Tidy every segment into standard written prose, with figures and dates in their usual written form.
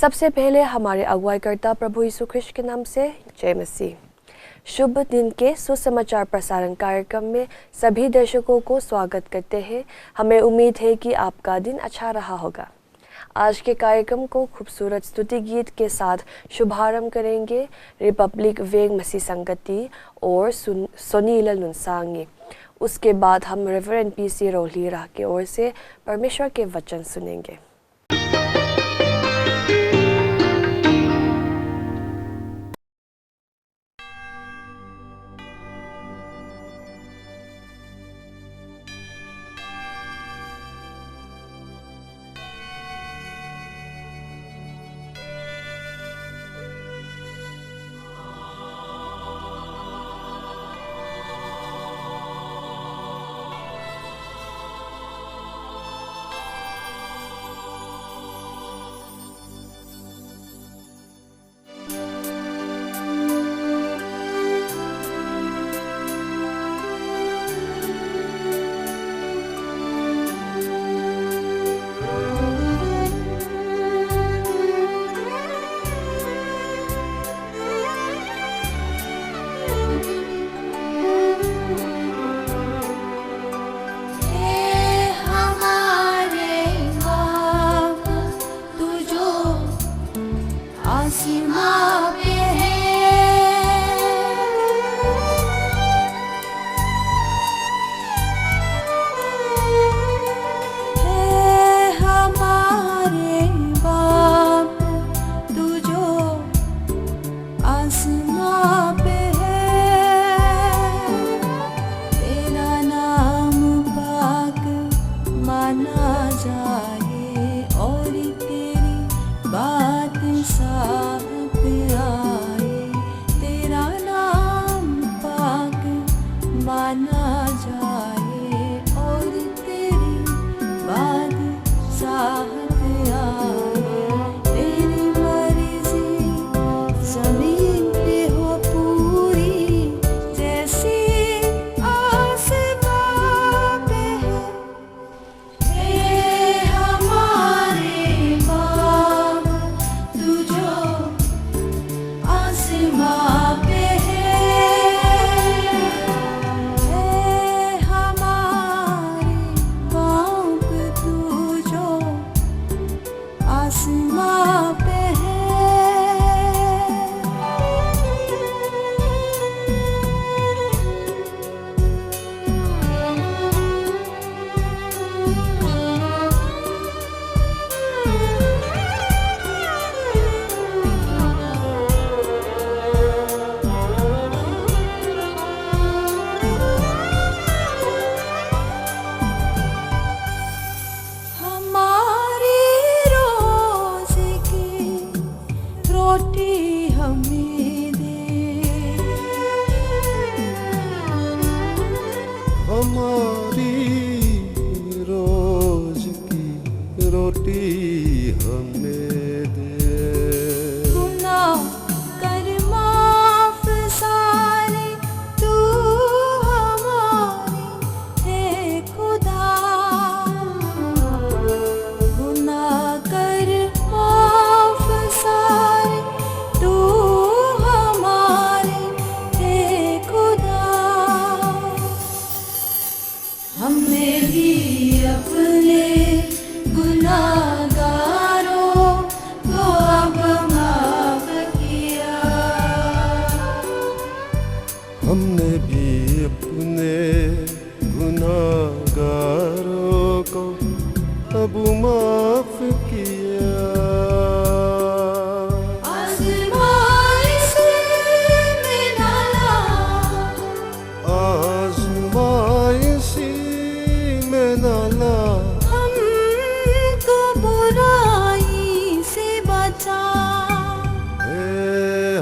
सबसे पहले हमारे अगुवाईकर्ता प्रभु यीशु ख्रिस्ट के नाम से जय मसीह। शुभ दिन के सुसमाचार प्रसारण कार्यक्रम में सभी दर्शकों को स्वागत करते हैं। हमें उम्मीद है कि आपका दिन अच्छा रहा होगा। आज के कार्यक्रम को खूबसूरत स्तुति गीत के साथ शुभारंभ करेंगे रिपब्लिक वेग मसीह संगति और सोनीला नुनसांगी। उसके बाद हम रेवरेंड पीसी रोलीरा के ओर से परमेश्वर के वचन सुनेंगे।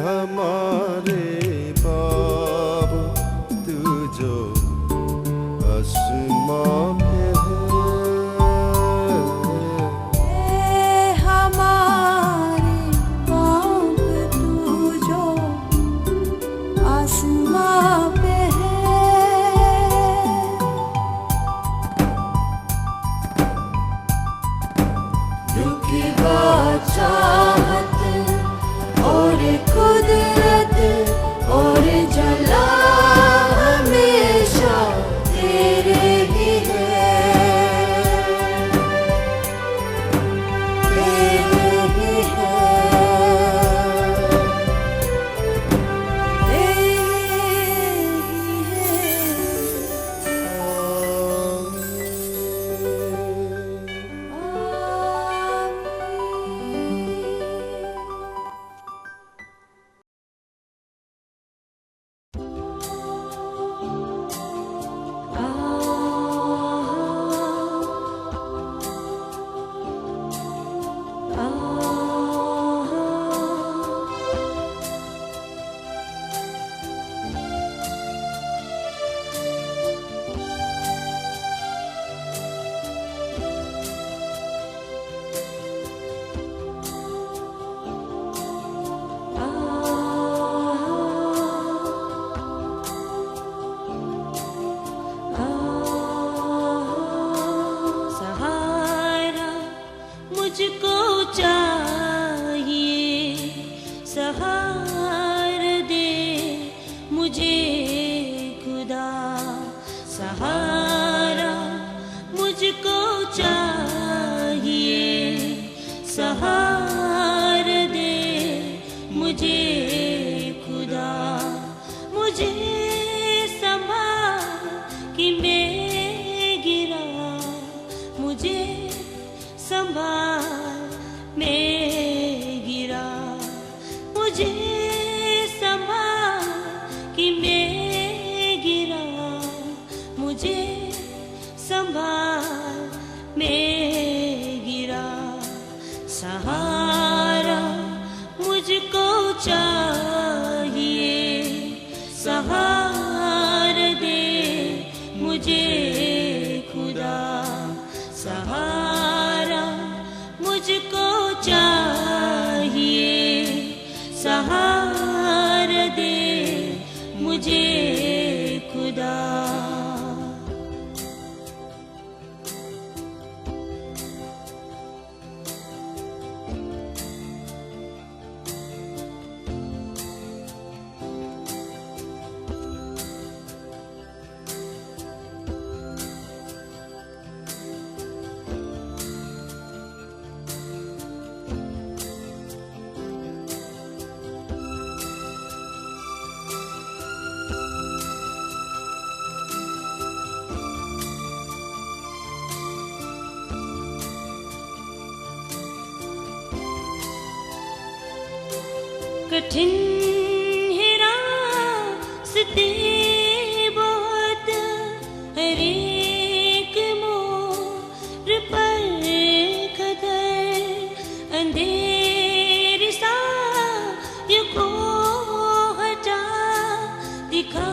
हमारे बाप तू जो सहारा मुझको चाहिए, सहारा दे मुझे खुदा, मुझे संभाल कि मैं गिरा, मुझे संभाल मैं गिरा, मुझे संभाल कि मैं गिरा, मुझे संभाल मैं गिरा। सहारा मुझको चाहिए, सहारा दे मुझे खुदा, सहारा मुझको चाहिए, सहारा दे मुझे खुदा। कठिन है रास्ते बहुत, हर एक मोड़ पर खतर, अंधेरी सायों को हटा, दिखा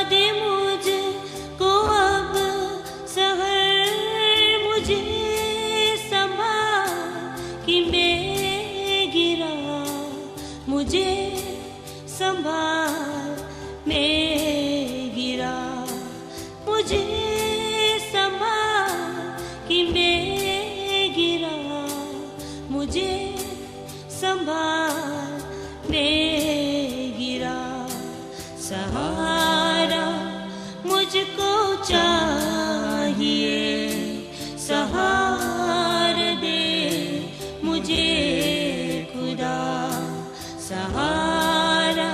दे मुझको अब सहर, मुझे संभाल कि मैं गिरा, मुझे संभाल मैं गिरा, मुझे संभाल कि मैं गिरा, मुझे संभाल मैं गिरा। सहारा मुझको चाहिए, सहारा दे मुझे खुदा, सहारा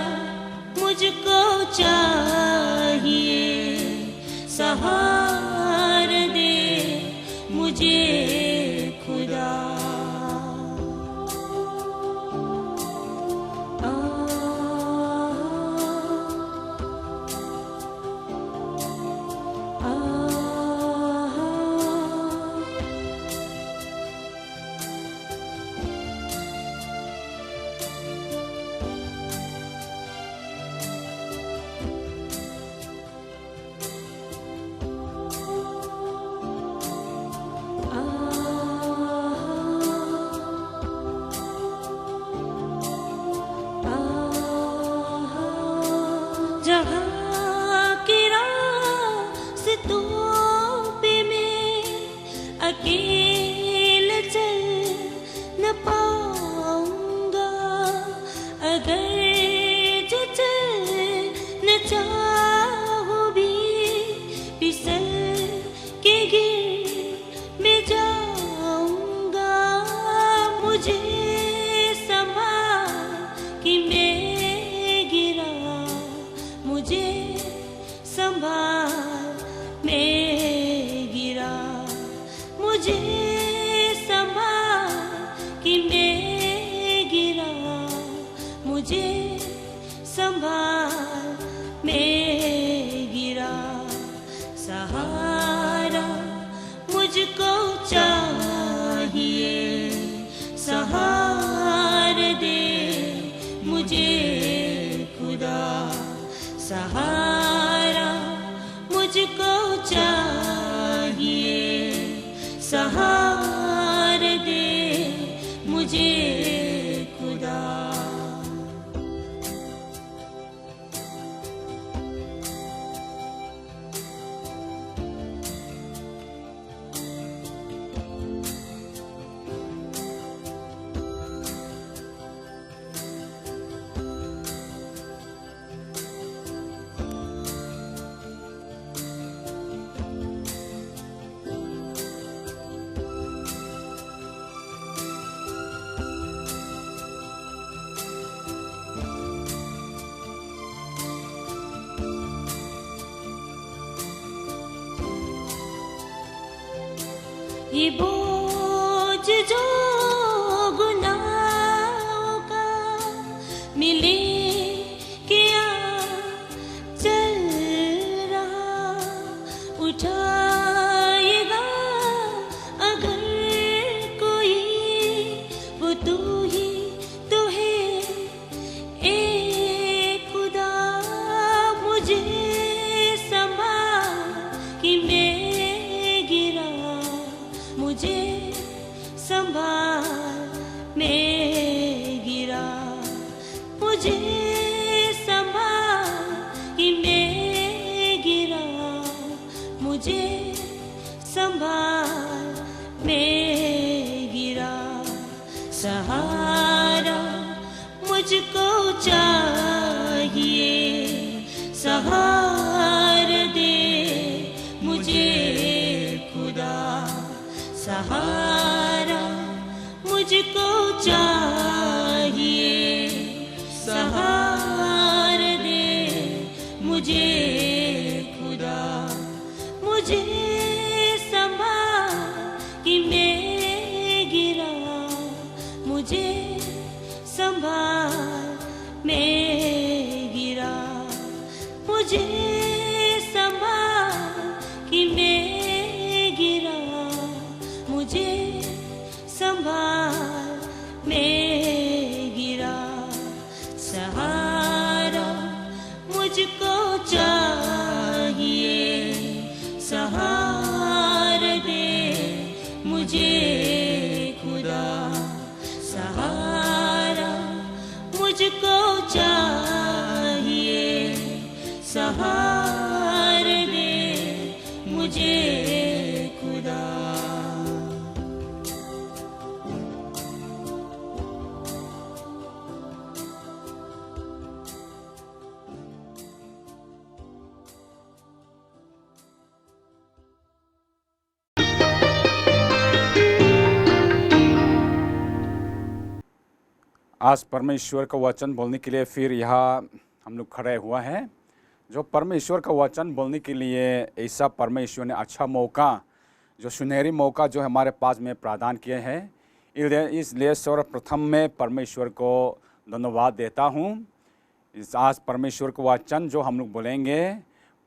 मुझको चाहिए, सहारा दे मुझे खुदा। जहाँ के रास्तों पे मैं अकेले चल न पाऊंगा, अगर जो चल न चाहूं भी फिसल के गिर मैं जाऊंगा, मुझे संभाल कि मैं गिरा, मुझे संभाल मैं गिरा, मुझे संभाल कि मैं गिरा, मुझे संभाल मैं गिरा। सहारा मुझको चाहिए, सहारा दे मुझे खुदा, सहारा मुझको चाहिए, सहारा दे मुझे खुदा। ये बोझ जो गुनाहों का मिले क्या चल रहा, उठाएगा अगर कोई वो तू ही तो है ए खुदा। मुझे संभाल कि मैं गिरा, मुझे संभाल मैं गिरा, मुझे संभाल कि मैं गिरा, मुझे संभाल मैं गिरा। सहारा मुझको चाहिए, सहारा दे मुझे खुदा। सहारा मुझको चाहिए, सहारा दे मुझे खुदा। मुझे संभाल कि मैं गिरा, मुझे संभाल मैं गिरा, मुझे संभाल कि मैं गिरा, मुझे संभाल मैं गिरा। सहारा मुझको चाहिए, सहारा दे मुझे खुदा। सहारा मुझको चाहिए, सहारा दे मुझे खुदा। आज परमेश्वर का वचन बोलने के लिए फिर यहाँ हम लोग खड़े हुआ हैं। जो परमेश्वर का वचन बोलने के लिए ऐसा परमेश्वर ने अच्छा मौका, जो सुनहरी मौका जो हमारे पास में प्रदान किए हैं, इसलिए सर्वप्रथम मैं परमेश्वर को धन्यवाद देता हूँ। इस आज परमेश्वर का वचन जो हम लोग बोलेंगे,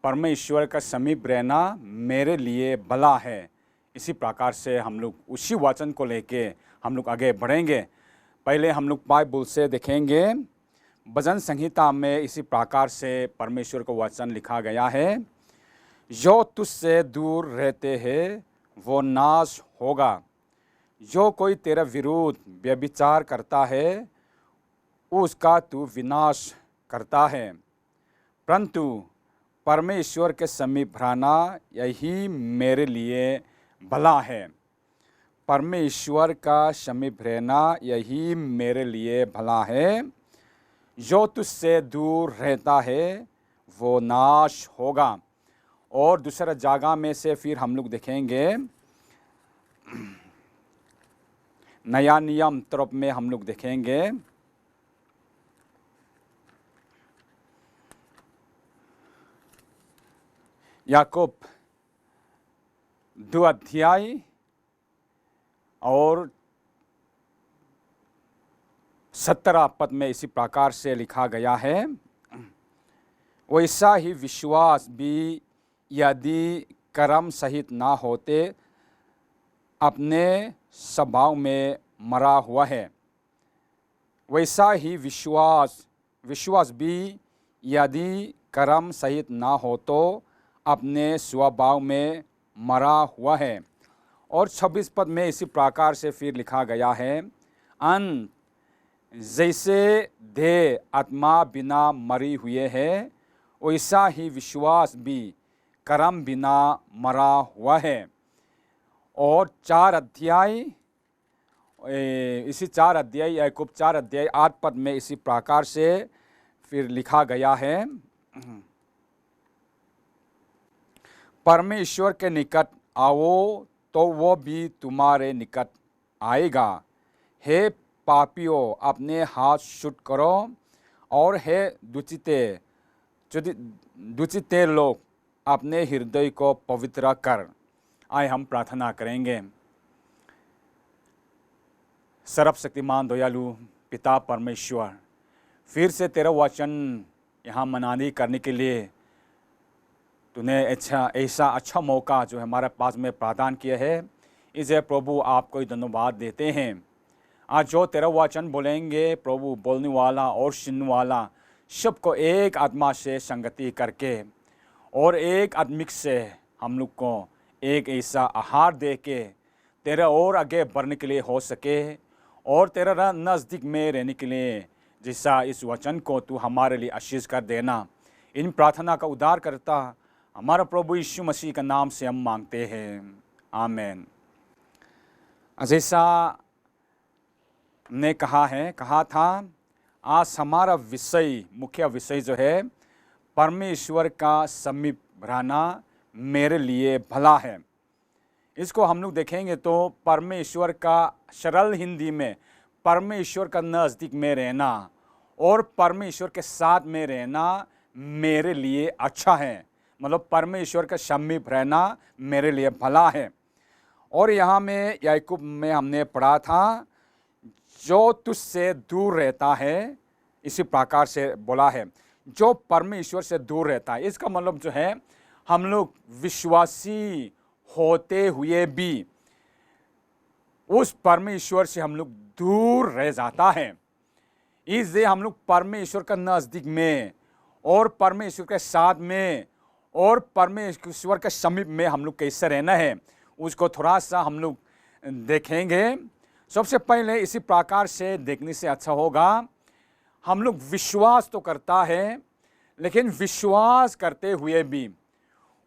परमेश्वर का समीप रहना मेरे लिए भला है। इसी प्रकार से हम लोग उसी वचन को लेके हम लोग आगे बढ़ेंगे। पहले हम लोग बाइबल से देखेंगे, भजन संहिता में इसी प्रकार से परमेश्वर का वचन लिखा गया है, जो तुझसे दूर रहते हैं वो नाश होगा, जो कोई तेरा विरोध व्यभिचार करता है उसका तू विनाश करता है। परंतु परमेश्वर के समीप रहना यही मेरे लिए भला है। परमेश्वर का समीप रहना यही मेरे लिए भला है। जो तुझसे दूर रहता है वो नाश होगा। और दूसरा जगह में से फिर हम लोग देखेंगे, नया नियम तरफ में हम लोग देखेंगे, याकूब 2 अध्याय और 17 पद में इसी प्रकार से लिखा गया है, वैसा ही विश्वास भी यदि कर्म सहित ना होते अपने स्वभाव में मरा हुआ है। वैसा ही विश्वास भी यदि कर्म सहित ना हो तो अपने स्वभाव में मरा हुआ है। और 26 पद में इसी प्रकार से फिर लिखा गया है, अंत जैसे देह आत्मा बिना मरी हुए है, वैसा ही विश्वास भी कर्म बिना मरा हुआ है। और 4 अध्याय याकूब 4 अध्याय 8 पद में इसी प्रकार से फिर लिखा गया है, परमेश्वर के निकट आओ तो वो भी तुम्हारे निकट आएगा। हे पापियों, अपने हाथ शुद्ध करो, और हे दुचिते लोग, अपने हृदय को पवित्र कर। आए हम प्रार्थना करेंगे। सर्वशक्तिमान दयालु पिता परमेश्वर, फिर से तेरा वचन यहाँ मनानी करने के लिए तूने ऐसा अच्छा मौका जो हमारे पास में प्रदान किया है। इसे प्रभु आपको धन्यवाद देते हैं। आज जो तेरा वचन बोलेंगे प्रभु, बोलने वाला और सुनने वाला सबको एक आत्मा से संगति करके और एक आत्मिक से हम लोग को एक ऐसा आहार दे के तेरा और आगे बढ़ने के लिए हो सके और तेरा नज़दीक में रहने के लिए जैसा इस वचन को तू हमारे लिए आशीष कर देना। इन प्रार्थना का उद्धार करता हमारा प्रभु यीशु मसीह का नाम से हम मांगते हैं, आमीन। जैसा ने कहा था आज हमारा विषय, मुख्य विषय जो है परमेश्वर का समीप रहना मेरे लिए भला है। इसको हम लोग देखेंगे तो परमेश्वर का सरल हिंदी में परमेश्वर का नज़दीक में रहना और परमेश्वर के साथ में रहना मेरे लिए अच्छा है, मतलब परमेश्वर का समीप रहना मेरे लिए भला है। और यहाँ में याकूब में हमने पढ़ा था जो तुझसे दूर रहता है, इसी प्रकार से बोला है जो परमेश्वर से दूर रहता है। इसका मतलब जो है हम लोग विश्वासी होते हुए भी उस परमेश्वर से हम लोग दूर रह जाता है। इसलिए हम लोग परमेश्वर का नज़दीक में और परमेश्वर के साथ में और परमेश्वर के समीप में हम लोग कैसे रहना है उसको थोड़ा सा हम लोग देखेंगे। सबसे पहले इसी प्रकार से देखने से अच्छा होगा, हम लोग विश्वास तो करता है लेकिन विश्वास करते हुए भी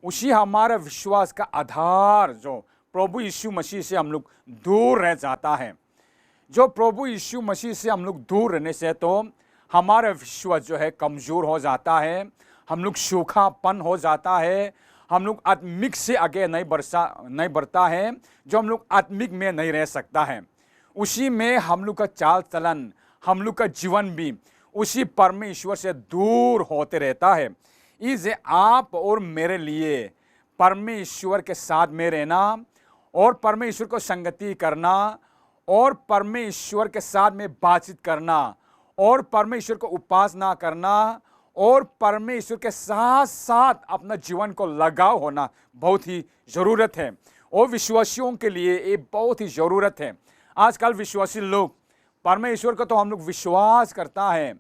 उसी हमारा विश्वास का आधार जो प्रभु यीशु मसीह से हम लोग दूर रह जाता है। जो प्रभु यीशु मसीह से हम लोग दूर रहने से तो हमारा विश्वास जो है कमज़ोर हो जाता है, हम लोग सूखापन हो जाता है, हम लोग आत्मिक से आगे नहीं बढ़ता है, जो हम लोग आत्मिक में नहीं रह सकता है। उसी में हम लोग का चाल चलन, हम लोग का जीवन भी उसी परमेश्वर से दूर होते रहता है। इसे आप और मेरे लिए परमेश्वर के साथ में रहना और परमेश्वर को संगति करना और परमेश्वर के साथ में बातचीत करना और परमेश्वर को उपासना करना और परमेश्वर के साथ साथ अपना जीवन को लगाव होना बहुत ही ज़रूरत है और विश्वासियों के लिए ये बहुत ही ज़रूरत है। आजकल विश्वासी लोग परमेश्वर को तो हम लोग विश्वास करता है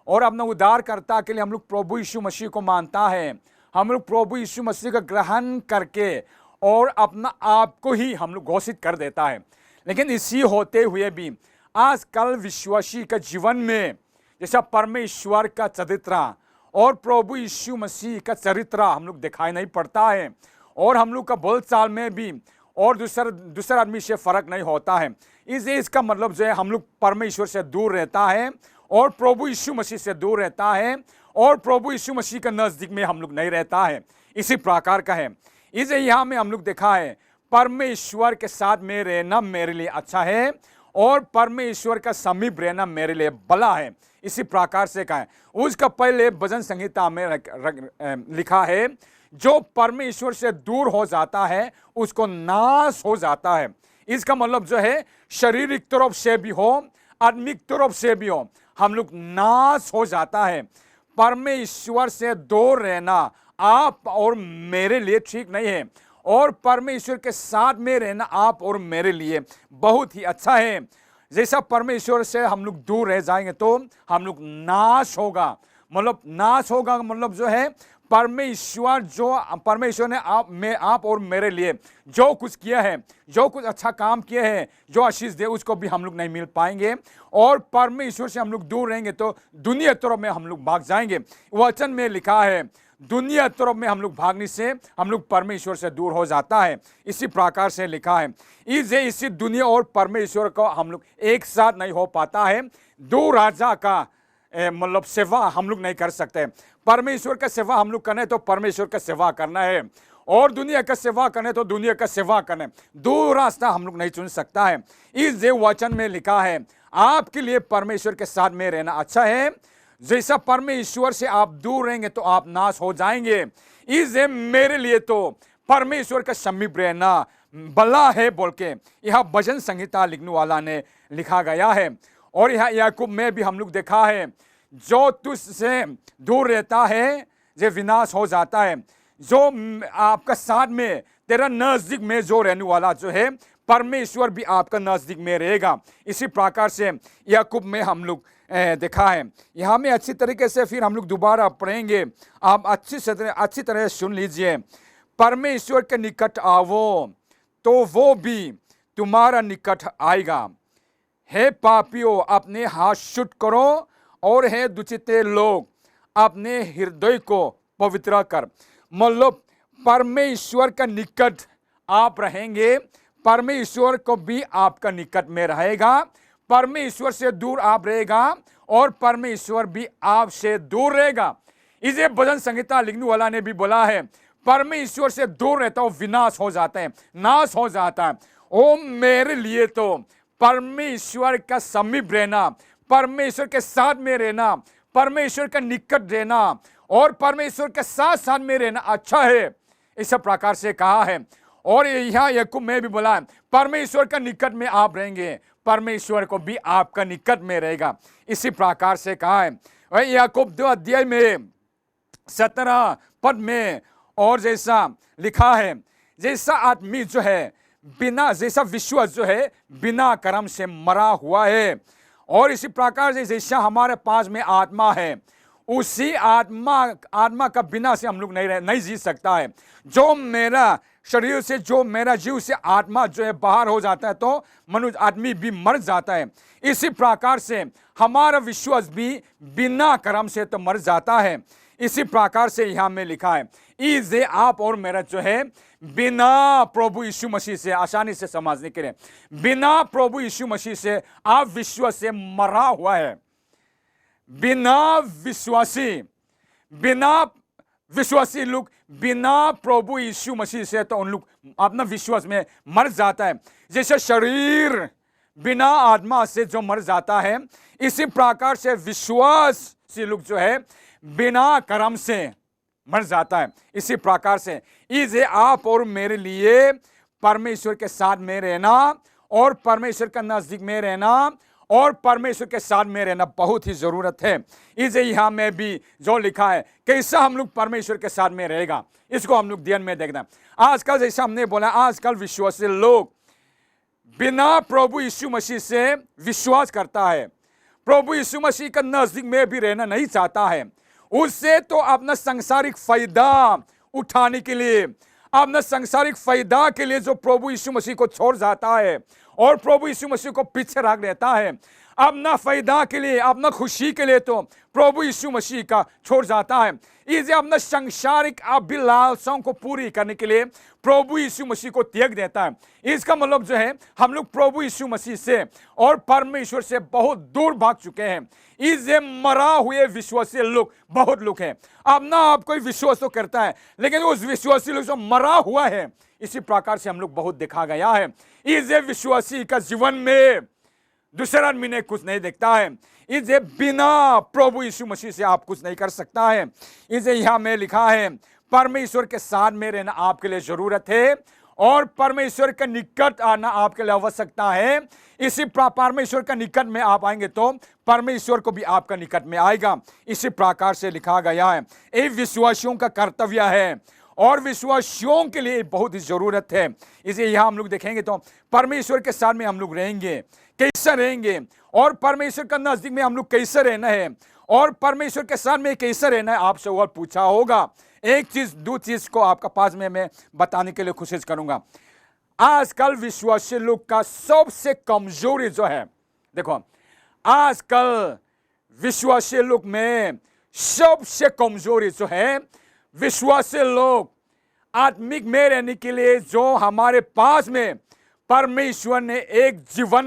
और अपना उद्धारकर्ता के लिए हम लोग प्रभु यीशु मसीह को मानता है, हम लोग प्रभु यीशु मसीह का ग्रहण करके और अपना आप को ही हम लोग घोषित कर देता है। लेकिन इसी होते हुए भी आजकल विश्वासी का जीवन में जैसा परमेश्वर का चरित्र और प्रभु यीशु मसीह का चरित्र हम लोग दिखाई नहीं पड़ता है और हम लोग का बोलचाल में भी और दूसरा आदमी से फर्क नहीं होता है। इसका मतलब जो है हम लोग परमेश्वर से दूर रहता है और प्रभु यीशु मसीह से दूर रहता है और प्रभु यीशु मसीह का नज़दीक में हम लोग नहीं रहता है। इसी प्रकार का है। इसे यहाँ में हम लोग देखा है परमेश्वर के साथ में रहना मेरे लिए अच्छा है और परमेश्वर का समीप रहना मेरे लिए भला है। इसी प्रकार से कहा है। उसका पहले भजन संहिता में लिखा है जो परमेश्वर से दूर हो जाता है उसको नाश हो जाता है। इसका मतलब जो है शारीरिक तरफ से भी हो, आत्मिक तरफ से भी हो, हम लोग नाश हो जाता है। परमेश्वर से दूर रहना आप और मेरे लिए ठीक नहीं है और परमेश्वर के साथ में रहना आप और मेरे लिए बहुत ही अच्छा है। जैसा परमेश्वर से हम लोग दूर रह जाएंगे तो हम लोग नाश होगा, मतलब जो है परमेश्वर ने आप और मेरे लिए जो कुछ किया है, जो कुछ अच्छा काम किए हैं, जो आशीष दे उसको भी हम लोग नहीं मिल पाएंगे और परमेश्वर से हम लोग दूर रहेंगे तो दुनिया तरफ में हम लोग भाग जाएंगे। वचन में लिखा है दुनिया तरफ में हम लोग भागने से हम लोग परमेश्वर से दूर हो जाता है। इसी प्रकार से लिखा है इसी दुनिया और परमेश्वर को हम लोग एक साथ नहीं हो पाता है। दो राजा का मतलब सेवा हम लोग नहीं कर सकते। परमेश्वर का सेवा हम लोग करना तो परमेश्वर का सेवा करना है और दुनिया का सेवा करने तो दुनिया का सेवा करने, दो रास्ता हम लोग नहीं चुन सकता है। इस वचन में लिखा है आपके लिए परमेश्वर के साथ में रहना अच्छा है। जैसा परमेश्वर से आप दूर रहेंगे तो आप नाश हो जाएंगे। इसलिए मेरे लिए तो परमेश्वर का समीप रहना भला है बोल के यह भजन संहिता लिखने वाला ने लिखा गया है। और यह याकूब में भी हम लोग देखा है, जो तुझसे दूर रहता है जो विनाश हो जाता है, जो आपका साथ में तेरा नजदीक में जो रहने वाला जो है परमेश्वर भी आपका नजदीक में रहेगा। इसी प्रकार से याकूब में हम लोग देखा है। यहाँ में अच्छी तरीके से फिर हम लोग दोबारा पढ़ेंगे, आप अच्छी तरह सुन लीजिए। परमेश्वर के निकट आवो तो वो भी तुम्हारा निकट आएगा। हे पापियों अपने हाथ शुद्ध करो, और हे दुचिते लोग अपने हृदय को पवित्र कर। मतलब परमेश्वर का निकट आप रहेंगे, परमेश्वर को भी आपका निकट में रहेगा। परमेश्वर से दूर आप रहेगा और परमेश्वर भी आपसे दूर रहेगा। इसे भजन संहिता लिखने वाला ने भी बोला है, परमेश्वर से दूर रहता हो विनाश हो जाता है, नाश हो जाता है। ओ मेरे लिए तो परमेश्वर का समीप रहना, परमेश्वर के साथ में रहना, परमेश्वर का निकट रहना और परमेश्वर के साथ साथ में रहना अच्छा है, इस प्रकार से कहा है। और यहाँ याकूब में भी बोला है, परमेश्वर का निकट में आप रहेंगे, परमेश्वर को भी आपका निकट में रहेगा, इसी प्रकार से कहा है। और याकूब 2 अध्याय में 17 पद में और जैसा लिखा है, जैसा आदमी जो है बिना, जैसा विश्वास जो है बिना कर्म से मरा हुआ है, और इसी प्रकार से जैसा हमारे पास में आत्मा है, उसी आत्मा का बिना से हम लोग नहीं जी सकता है। जो मेरा शरीर से, जो मेरा जीव से आत्मा जो है बाहर हो जाता है तो मनुष्य आदमी भी मर जाता है। इसी प्रकार से हमारा विश्वास भी बिना कर्म से तो मर जाता है। इसी प्रकार से यहाँ में लिखा है, इसे आप और मेरा जो है बिना प्रभु यीशु मसीह से, आसानी से समझने के लिए, बिना प्रभु यीशु मसीह से आप विश्वास से मरा हुआ है। बिना विश्वासी लोग बिना प्रभु यीशु मसीह से तो उन लोग अपना विश्वास में मर जाता है। जैसे शरीर बिना आत्मा से जो मर जाता है, इसी प्रकार से विश्वासी लोग जो है बिना कर्म से मर जाता है। इसी प्रकार से इसे आप और मेरे लिए परमेश्वर के साथ में रहना और परमेश्वर का नजदीक में रहना और परमेश्वर के साथ में रहना बहुत ही जरूरत है। इसे यहाँ में भी जो लिखा है, कैसा हम लोग परमेश्वर के साथ में रहेगा, इसको हम लोग ध्यान में देखना। आजकल जैसा हमने बोला, आजकल विश्वासी लोग बिना प्रभु यीशु मसीह से विश्वास करता है, प्रभु यीशु मसीह का नजदीक में भी रहना नहीं चाहता है। उससे तो अपना सांसारिक फायदा उठाने के लिए, अपना सांसारिक फायदा के लिए जो प्रभु यीशु मसीह को छोड़ जाता है और प्रभु यीशु मसीह को पीछे रख देता है, अपना फायदा के लिए, अपना खुशी के लिए तो प्रभु यीशु मसीह का छोड़ जाता है। इसे अपना सांसारिक अभिलाषाओं को पूरी करने के लिए प्रभु यीशु मसीह को त्याग देता है। इसका मतलब जो है, हम लोग प्रभु यीशु मसीह से और परमेश्वर से बहुत दूर भाग चुके हैं। इसे मरा हुए विश्वासी लोग बहुत लोग हैं। अपना आप कोई विश्वास तो करता है, लेकिन उस विश्वासी लोग जो मरा हुआ है, इसी प्रकार से हम लोग बहुत देखा गया है। इसे विश्वासी का जीवन में दूसरा आदमी ने कुछ नहीं देखता है। इसे बिना प्रभु यीशु मसीह से आप कुछ नहीं कर सकता है। इसे यहाँ में लिखा है, परमेश्वर के साथ में रहना आपके लिए जरूरत है और परमेश्वर के निकट आना आपके लिए आवश्यकता है। इसी परमेश्वर का निकट में आप आएंगे तो परमेश्वर को भी आपका निकट में आएगा। इसी प्रकार से लिखा गया है, ये विश्वासियों का कर्तव्य है और विश्वासियों के लिए बहुत ही जरूरत है। इसे यहाँ हम लोग देखेंगे तो परमेश्वर के साथ में हम लोग रहेंगे, कैसे रहेंगे, और परमेश्वर का नजदीक में हम लोग कैसे रहना है, और परमेश्वर के साथ में कैसे रहना है, आपसे और पूछा होगा। एक चीज, दो चीज को आपका पास में मैं बताने के लिए कोशिश करूंगा। आजकल विश्वासी लोग का सबसे कमजोरी जो है, देखो आजकल विश्वासी लोग में सबसे कमजोरी जो है, विश्वासी लोग आत्मिक में रहने के लिए जो हमारे पास में परमेश्वर ने एक जीवन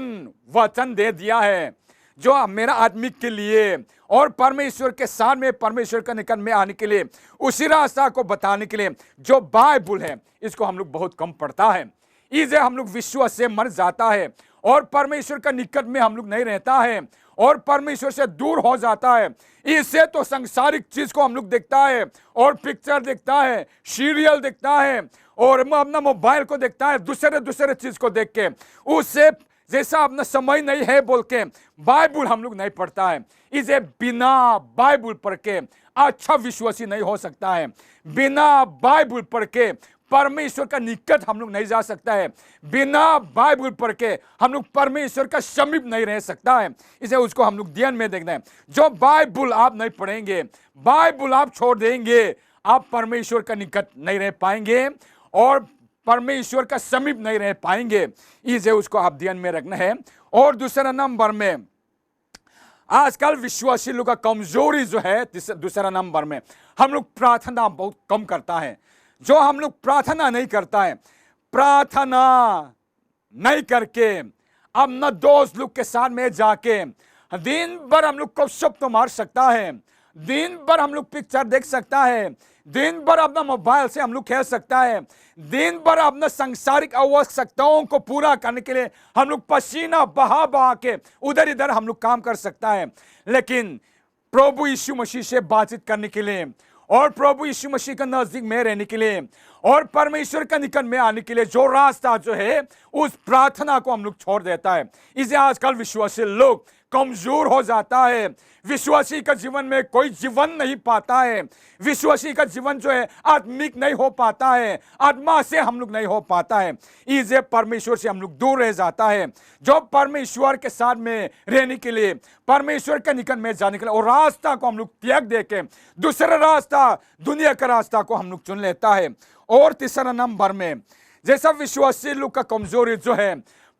वचन दे दिया है, जो मेरा आत्मिक के लिए और परमेश्वर के साथ में, परमेश्वर के निकट में आने के लिए, उसी रास्ता को बताने के लिए जो बाइबल है, इसको हम लोग बहुत कम पढ़ता है। इसे हम लोग विश्वास से मर जाता है और परमेश्वर का निकट में हम लोग नहीं रहता है और परमेश्वर से दूर हो जाता है, इससे तो सांसारिक चीज को हम लोग देखता है और पिक्चर देखता है, सीरियल देखता है और अपना मोबाइल को देखता है, दूसरे चीज को देख के उससे जैसा अपना समय नहीं है बोल के बाइबल हम लोग नहीं पढ़ता है। इसे बिना बाइबल पढ़ के अच्छा विश्वासी नहीं हो सकता है। बिना बाइबल पढ़ के परमेश्वर का निकट हम लोग नहीं जा सकता है। बिना बाइबल पढ़ के हम लोग परमेश्वर का समीप नहीं रह सकता है। इसे उसको हम लोग ध्यान में देखना है। जो बाइबल आप नहीं पढ़ेंगे, बाइबल आप छोड़ देंगे, आप परमेश्वर का निकट नहीं रह पाएंगे और परमेश्वर का समीप नहीं रह पाएंगे। इसे उसको आप ध्यान में रखना है। और दूसरा नंबर में आजकल विश्वासी लोग का कमजोरी जो है, दूसरा नंबर में हम लोग प्रार्थना बहुत कम करता है। जो हम लोग प्रार्थना नहीं करता है, प्रार्थना नहीं करके अपना दोस्त लोग के साथ में जाके दिन भर हम लोग गपशप तो मार सकता है, दिन भर हम लोग पिक्चर देख सकता है, दिन भर अपना मोबाइल से हम लोग खेल सकता है, दिन भर अपना सांसारिक आवश्यकताओं को पूरा करने के लिए हम लोग पसीना बहा बहा के उधर इधर हम लोग काम कर सकता है। लेकिन प्रभु यीशु मसीह से बातचीत करने के लिए और प्रभु यीशु मसीह का नजदीक में रहने के लिए और परमेश्वर का निकट में आने के लिए जो रास्ता जो है उस प्रार्थना को हम लोग छोड़ देता है। इसे आजकल विश्वासी लोग कमजोर हो जाता है। विश्वासी का जीवन में कोई जीवन नहीं पाता है। विश्वासी का जीवन जो है आत्मिक नहीं हो पाता है, आत्मा से हम लोग नहीं हो पाता है। इसे परमेश्वर से हम लोग दूर रह जाता है। जो परमेश्वर के साथ में रहने के लिए, परमेश्वर के निकट में जाने के लिए और रास्ता को हम लोग त्याग दे के दूसरा रास्ता, दुनिया का रास्ता को हम लोग चुन लेता है। और तीसरा नंबर में जैसा विश्वासी लोग का कमजोरी जो है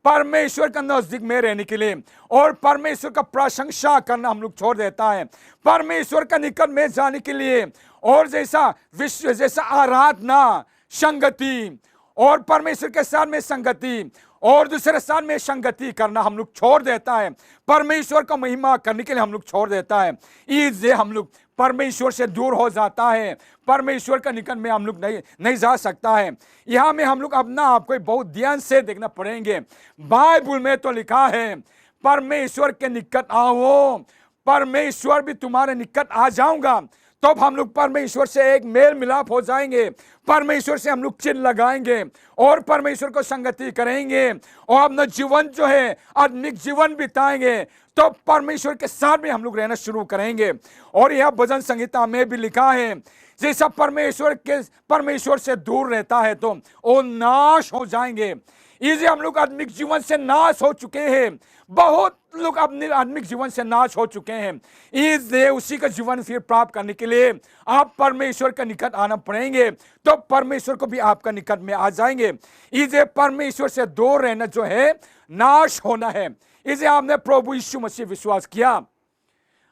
परमेश्वर का नजदीक में रहने के लिए और परमेश्वर का प्रशंसा करना हम लोग छोड़ देता है। परमेश्वर का निकट में जाने के लिए और जैसा आराधना, संगति और परमेश्वर के साथ में संगति और दूसरे साथ में संगति करना हम लोग छोड़ देता है। परमेश्वर का महिमा करने के लिए हम लोग छोड़ देता है। इससे हम लोग परमेश्वर से दूर हो जाता है। परमेश्वर का निकट में हम लोग नहीं जा सकता है। यहाँ में हम लोग अपना आपको बहुत ध्यान से देखना पड़ेंगे। बाइबल में तो लिखा है परमेश्वर के निकट आओ, परमेश्वर भी तुम्हारे निकट आ जाऊंगा। तो हम लोग परमेश्वर से एक मेल मिलाप हो जाएंगे, परमेश्वर से हम लोग चिन्ह लगाएंगे और परमेश्वर को संगति करेंगे और अपना जीवन जो है आत्मिक जीवन बिताएंगे। तो परमेश्वर के साथ में हम लोग रहना शुरू करेंगे। और यह भजन संहिता में भी लिखा है जैसा परमेश्वर से दूर रहता है तो वो नाश हो जाएंगे। इसे हम लोग आत्मिक जीवन से नाश हो चुके हैं। बहुत लोग अपने आत्मिक जीवन से नाश हो चुके हैं। इसलिए उसी का जीवन फिर प्राप्त करने के लिए आप परमेश्वर का निकट आना पड़ेंगे, तो परमेश्वर को भी आपका निकट में आ जाएंगे। इसे परमेश्वर से दूर रहना जो है नाश होना है। इसे आपने प्रभु यीशु मसीह विश्वास किया,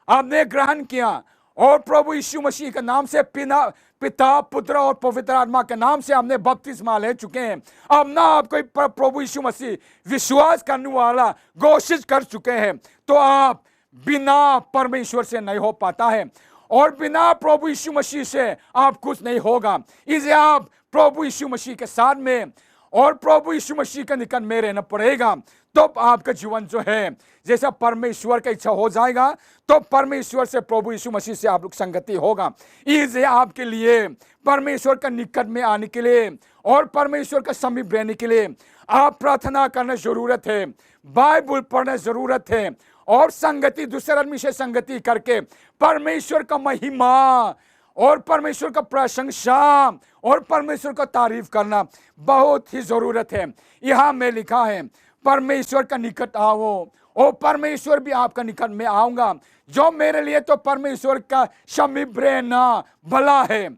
आपने ग्रहण किया और प्रभु यीशु मसीह के नाम से पिता, पुत्र और पवित्र आत्मा के नाम से हमने बपतिस्मा ले चुके हैं। अब ना आपको प्रभु यीशु मसीह विश्वास करने वाला घोषित कर चुके हैं। तो आप बिना परमेश्वर से नहीं हो पाता है और बिना प्रभु यीशु मसीह से आप कुछ नहीं होगा। इसे आप प्रभु यीशु मसीह के साथ में और प्रभु यीशु मसीह के निकट में रहना पड़ेगा। तो आपका जीवन जो है जैसा परमेश्वर का इच्छा हो जाएगा, तो परमेश्वर से, प्रभु यीशु मसीह से आप लोग संगति होगा। इसे आपके लिए परमेश्वर का निकट में आने के लिए और परमेश्वर का समीप रहने के लिए आप प्रार्थना करना जरूरत है, बाइबल पढ़ना जरूरत है और संगति, दूसरे आदमी से संगति करके परमेश्वर का महिमा और परमेश्वर का प्रशंसा और परमेश्वर का तारीफ करना बहुत ही जरूरत है। यहाँ में लिखा है परमेश्वर का निकट आओ और परमेश्वर भी आपका निकट में आऊंगा। जो मेरे लिए तो परमेश्वर का समीप रहना भला है।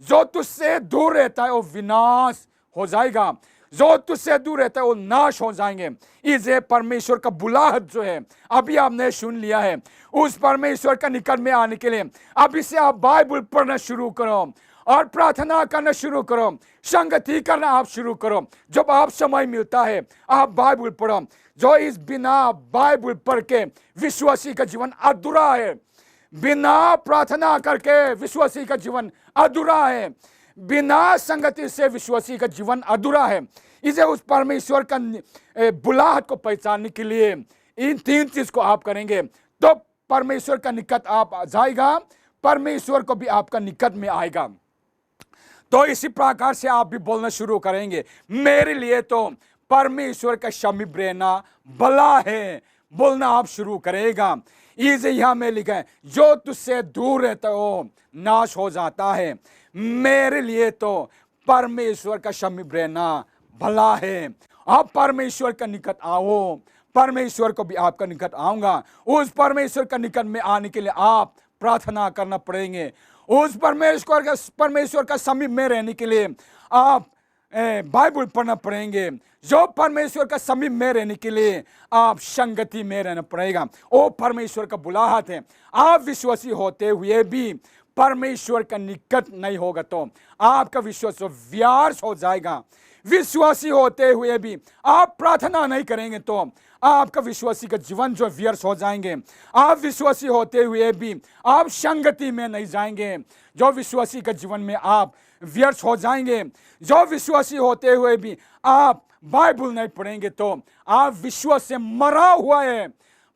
जो तुझसे दूर रहता है वो विनाश हो जाएगा, जो तुझसे दूर रहता है वो नाश हो जाएंगे। इसे परमेश्वर का बुलाहट जो है अभी आपने सुन लिया है, उस परमेश्वर का निकट में आने के लिए अभी से आप बाइबल पढ़ना शुरू करो और प्रार्थना करना शुरू करो, संगति करना आप शुरू करो। जब आप समय मिलता है आप बाइबल पढ़ो। जो इस बिना बाइबल पढ़ के विश्वासी का जीवन अधूरा है, बिना प्रार्थना करके विश्वासी का जीवन अधूरा है। बिना संगति से विश्वासी का जीवन अधूरा है। इसे उस परमेश्वर का बुलाहट को पहचानने के लिए इन 3 चीज को आप करेंगे तो परमेश्वर का निकट आप जाएगा, परमेश्वर को भी आपका निकट में आएगा। तो इसी प्रकार से आप भी बोलना शुरू करेंगे, मेरे लिए तो परमेश्वर का समीप रहना भला है, बोलना आप शुरू करेगा। इसे यहां में लिखा है, जो तुझसे दूर रहता हो नाश हो जाता है, मेरे लिए तो परमेश्वर का समीप रहना भला है। आप परमेश्वर का निकट आओ, परमेश्वर को भी आपका निकट आऊंगा। उस परमेश्वर का निकट में आने के लिए आप प्रार्थना करना पड़ेंगे। उस परमेश्वर का समीप में रहने के लिए आप बाइबल पढ़ना पड़ेंगे। जो परमेश्वर का समीप में रहने के लिए आप संगति में रहना पड़ेगा। वो परमेश्वर का बुलाहट है। आप विश्वासी होते हुए भी परमेश्वर का निकट नहीं होगा तो आपका विश्वास व्यर्थ हो जाएगा। विश्वासी होते हुए भी आप प्रार्थना नहीं करेंगे तो आपका विश्वासी का जीवन जो व्यर्थ हो जाएंगे। आप विश्वासी होते हुए भी आप संगति में नहीं जाएंगे, जो विश्वासी का जीवन में आप व्यर्थ हो जाएंगे। जो विश्वासी होते हुए भी आप बाइबल नहीं पढ़ेंगे तो आप विश्वास से मरा हुआ है,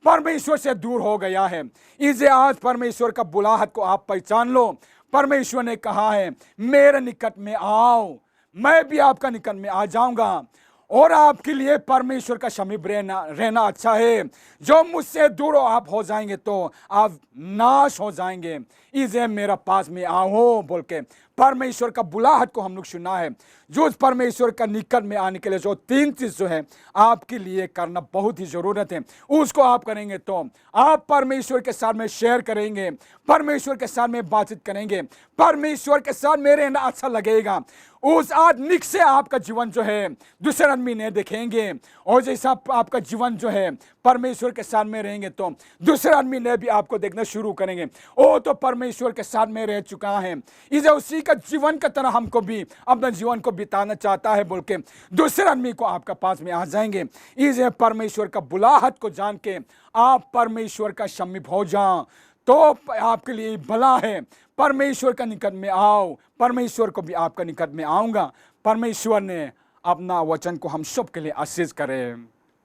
परमेश्वर से दूर हो गया है। इसे आज परमेश्वर का बुलाहट को आप पहचान लो। परमेश्वर ने कहा है, मेरे निकट में आओ, मैं भी आपका निकट में आ जाऊंगा। और आपके लिए परमेश्वर का समीप रहना अच्छा है। जो मुझसे दूर आप हो जाएंगे तो आप नाश हो जाएंगे। इसे मेरा पास में आओ बोल के परमेश्वर का बुलाहट को हम लोग सुना है। जो उस परमेश्वर का निकट में आने के लिए जो 3 चीज जो है आपके लिए करना बहुत ही जरूरत है, उसको आप करेंगे तो आप परमेश्वर के साथ में शेयर करेंगे, परमेश्वर के साथ में बातचीत करेंगे, परमेश्वर के साथ में रहना अच्छा लगेगा। उस आदमी से आपका जीवन जो है दूसरे आदमी नहीं देखेंगे। और जैसा आपका जीवन जो है परमेश्वर के साथ में रहेंगे तो दूसरे आदमी ने भी आपको देखना शुरू करेंगे, वो तो परमेश्वर के साथ में रह चुका है, इसे उसी का जीवन की तरह हमको भी अपना जीवन को बिताना चाहता है बोल के दूसरे आदमी को आपका पास में आ जाएंगे। इसे परमेश्वर का बुलाहट को जान के आप परमेश्वर का समीप हो जाओ तो आपके लिए भला है। परमेश्वर का निकट में आओ, परमेश्वर को भी आपका निकट में आऊंगा। परमेश्वर ने अपना वचन को हम सब के लिए आशीष करे।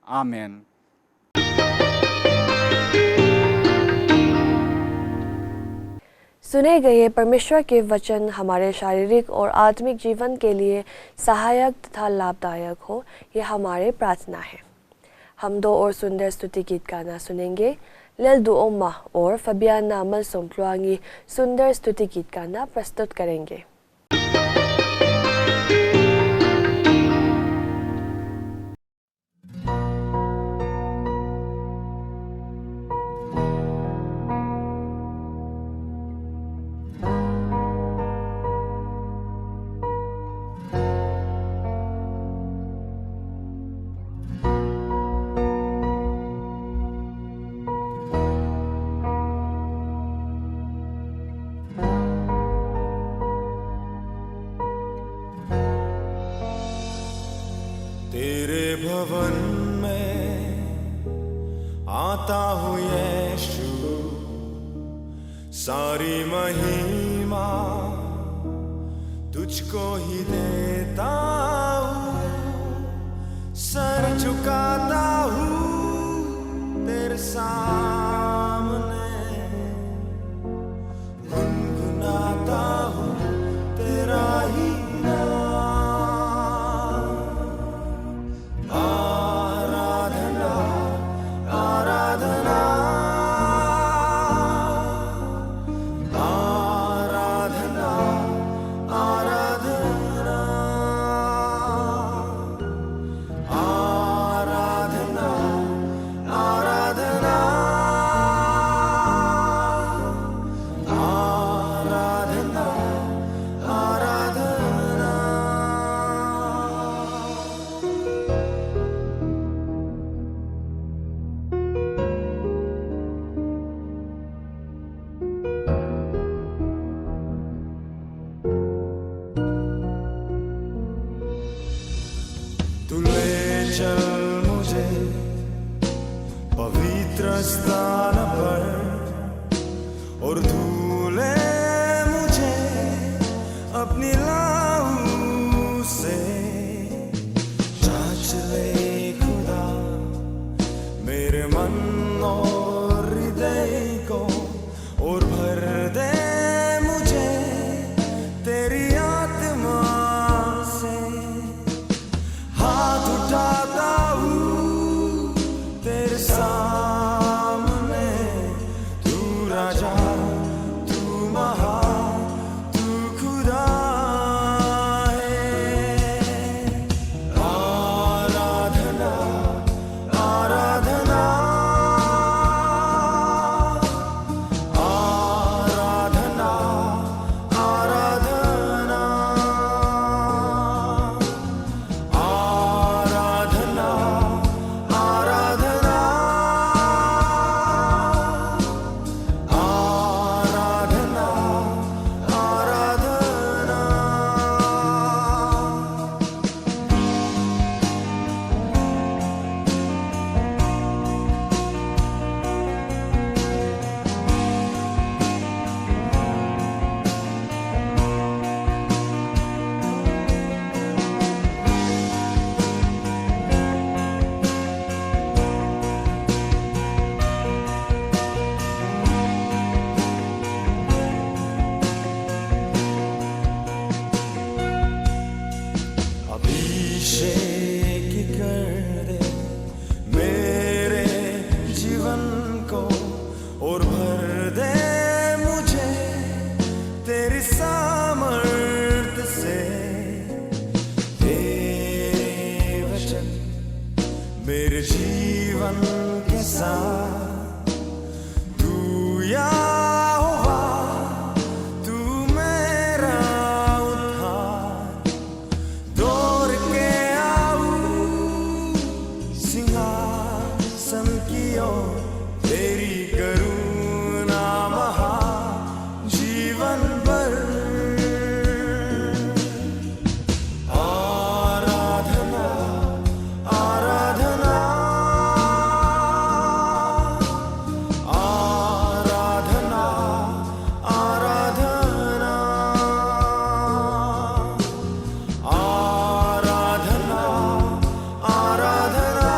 आमीन। सुने गए परमेश्वर के वचन हमारे शारीरिक और आत्मिक जीवन के लिए सहायक तथा लाभदायक हो, यह हमारे प्रार्थना है। हम 2 और सुंदर स्तुति गीत गाना सुनेंगे। लेल दुओमा और फबियाना मलसोंक्लुआंगी सुंदर स्तुति गीत गाना प्रस्तुत करेंगे। तेरे भवन में आता हूँ यीशु, सारी महिमा तुझको ही देता हूँ। सर झुकाता हूँ तेरे सामने, गुनगुनाता हूँ तेरा ही स्थान पर और धूले मुझे अपनी शीशे की कर दे मेरे जीवन को और भर दे मुझे तेरी सामर्थ से। तेरे वचन मेरे जीवन के साथ तू यहोवा, तू मेरा उद्धार। दौड़ के आऊं सिंहासन की ओर, तेरी करुणा महा जीवन भर। आराधना आराधना आराधना आराधना आराधना आराधना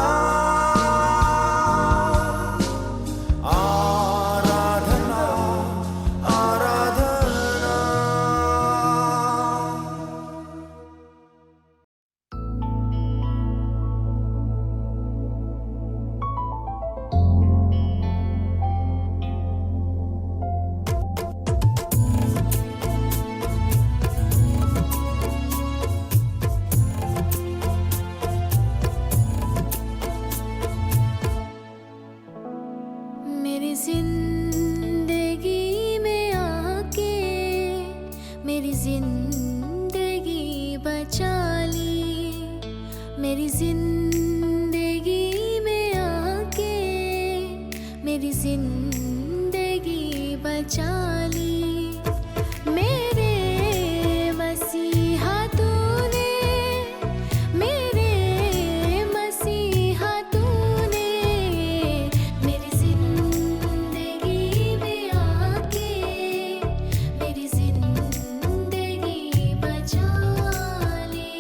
आराधना आराधना। मेरी जिंदगी में आके मेरी जिंदगी बचा ली। मेरी जिंदगी में आके मेरी जिंदगी बचा ली। मेरे मसीहा तूने, मेरे मसीहा तूने मेरी जिंदगी में आके मेरी जिंदगी बचा ली।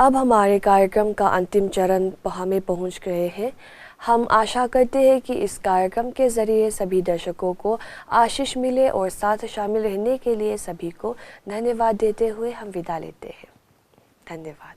अब हमारे कार्यक्रम का अंतिम चरण हमें पहुंच गए हैं। हम आशा करते हैं कि इस कार्यक्रम के ज़रिए सभी दर्शकों को आशीष मिले और साथ शामिल रहने के लिए सभी को धन्यवाद देते हुए हम विदा लेते हैं। धन्यवाद।